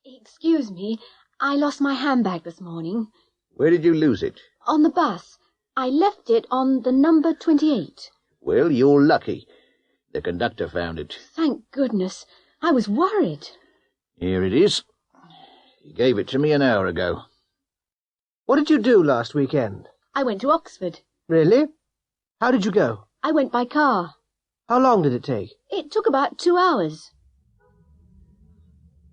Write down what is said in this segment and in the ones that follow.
Excuse me, I lost my handbag this morning. Where did you lose it? On the bus. I left it on the number 28. Well, you're lucky. The conductor found it. Thank goodness. I was worried. Here it is. He gave it to me an hour ago. What did you do last weekend? I went to Oxford. Really? How did you go? I went by car. How long did it take? It took about 2 hours.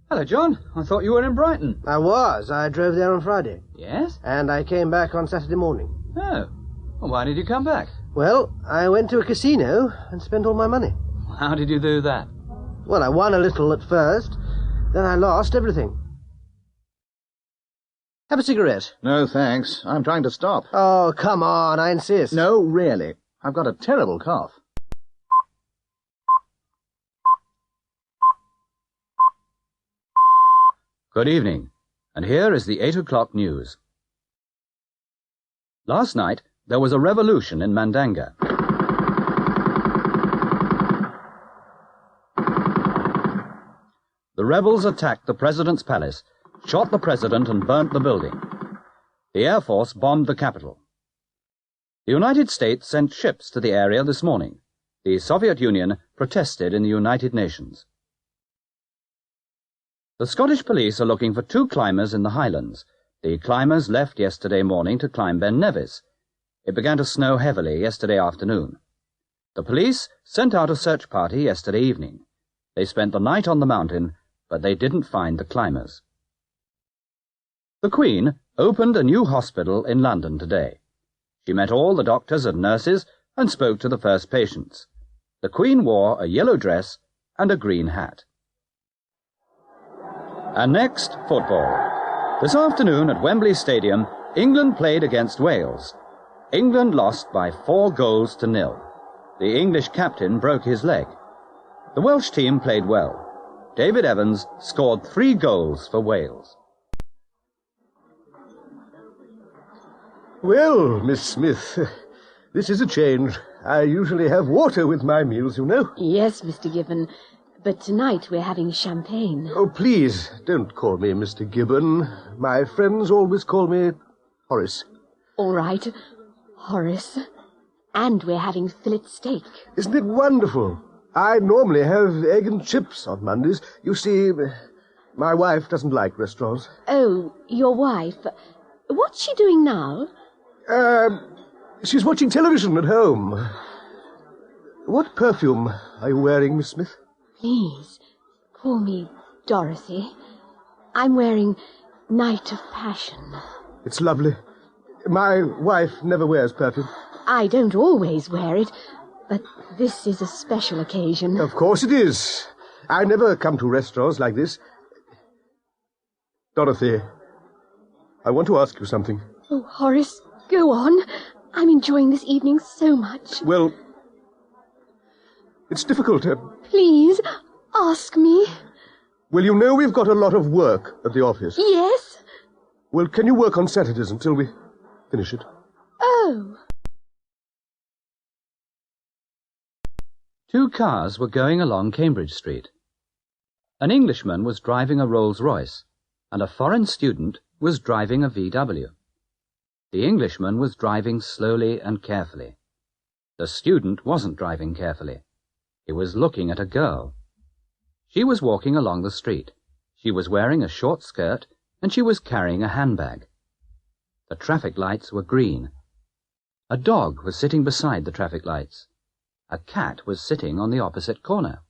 Hello, John. I thought you were in Brighton. I was. I drove there on Friday. Yes? And I came back on Saturday morning. Oh. Well, why did you come back? Well, I went to a casino and spent all my money. How did you do that? Well, I won a little at first. Then I lost everything. Have a cigarette. No, thanks. I'm trying to stop. Oh, come on, I insist. No, really. I've got a terrible cough. Good evening, and here is the 8 o'clock news. Last night, there was a revolution in Mandanga. The rebels attacked the president's palace, shot the president and burnt the building. The Air Force bombed the capital. The United States sent ships to the area this morning. The Soviet Union protested in the United Nations. The Scottish police are looking for 2 climbers in the Highlands. The climbers left yesterday morning to climb Ben Nevis. It began to snow heavily yesterday afternoon. The police sent out a search party yesterday evening. They spent the night on the mountain, but they didn't find the climbers. The Queen opened a new hospital in London today. She met all the doctors and nurses and spoke to the first patients. The Queen wore a yellow dress and a green hat. And next, football. This afternoon at Wembley Stadium, England played against Wales. England lost by 4-0. The English captain broke his leg. The Welsh team played well. David Evans scored 3 goals for Wales. Well, Miss Smith, this is a change. I usually have water with my meals, you know. Yes, Mr. Gibbon, but tonight we're having champagne. Oh, please, don't call me Mr. Gibbon. My friends always call me Horace. All right, Horace. And we're having fillet steak. Isn't it wonderful? I normally have egg and chips on Mondays. You see, my wife doesn't like restaurants. Oh, your wife. What's she doing now? She's watching television at home. What perfume are you wearing, Miss Smith? Please, call me Dorothy. I'm wearing Night of Passion. It's lovely. My wife never wears perfume. I don't always wear it, but this is a special occasion. Of course it is. I never come to restaurants like this. Dorothy, I want to ask you something. Oh, Horace, go on. I'm enjoying this evening so much. Well, it's difficult. Please, ask me. Well, you know we've got a lot of work at the office. Yes? Well, can you work on Saturdays until we finish it? Oh. 2 cars were going along Cambridge Street. An Englishman was driving a Rolls-Royce, and a foreign student was driving a VW. The Englishman was driving slowly and carefully. The student wasn't driving carefully. He was looking at a girl. She was walking along the street. She was wearing a short skirt, and she was carrying a handbag. The traffic lights were green. A dog was sitting beside the traffic lights. A cat was sitting on the opposite corner.